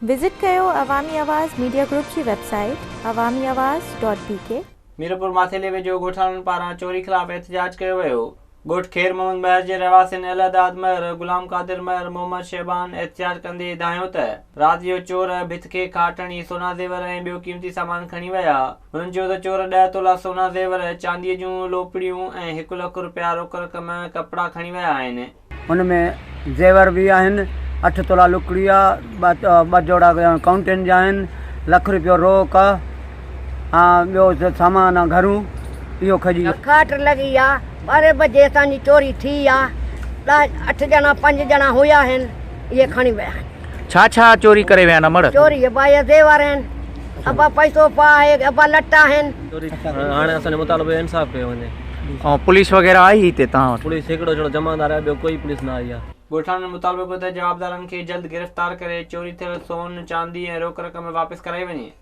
Visit कयो अवामी आवाज़ मीडिया ग्रुप की वेबसाइट awamiawaz.pk। मीरपुर माथेले वेझो ॻोठाणनि पारां चोरी ख़िलाफ़ एहतजाज कयो वियो। ॻोठ खेर मोहम्मद महर जे रहवासियुनि अलहदाद महर, गुलाम कादिर महर, मोहम्मद शहबान एहतजाज कंदे ॿुधायो त राति जो चोर भित खे खाटणी सोना ज़ेवर ऐं ॿियो क़ीमती सामान खणी विया। हुननि चयो त चोर 10 तोला सोना ज़ेवर, चांदीअ जूं लोपड़ियूं ऐं 1 लख रुपया रोकड़ रक़म कपिड़ा खणी विया आहिनि। हुनमें ज़ेवर बि आहिनि, 8 तोला लुकड़ी आहे, 2 जोड़ा काउंटनि जा आहिनि, लख रुपयो रोक आहे, ॿियो सामान आहे घरूं इहो खजी। खाट लॻी आहे, 12 बजे असांजी चोरी थी आहे। 8 ॼणा 5 ॼणा हुया आहिनि, इहे खणी विया आहिनि। छा चोरी करे विया न मड़? चोरी अबा ज़ेवर आहिनि, अबा पैसो पा आहे, अबा लटा आहिनि। हाणे असांजो मुतालबो इंसाफ़ कयो वञे। ऐं पुलिस वग़ैरह आई हिते तव्हां वटि? पुलिस हिकिड़ो ॼणो जमादार आहे, ॿियो कोई पुलिस न आई आहे। ॻोठाणनि मुतालबो कयो त जवाबदारनि खे जल्द गिरफ़्तार करे चोरी थियल सोन, चांदी ऐं रोकड़ रक़म वापसि कराई वञे।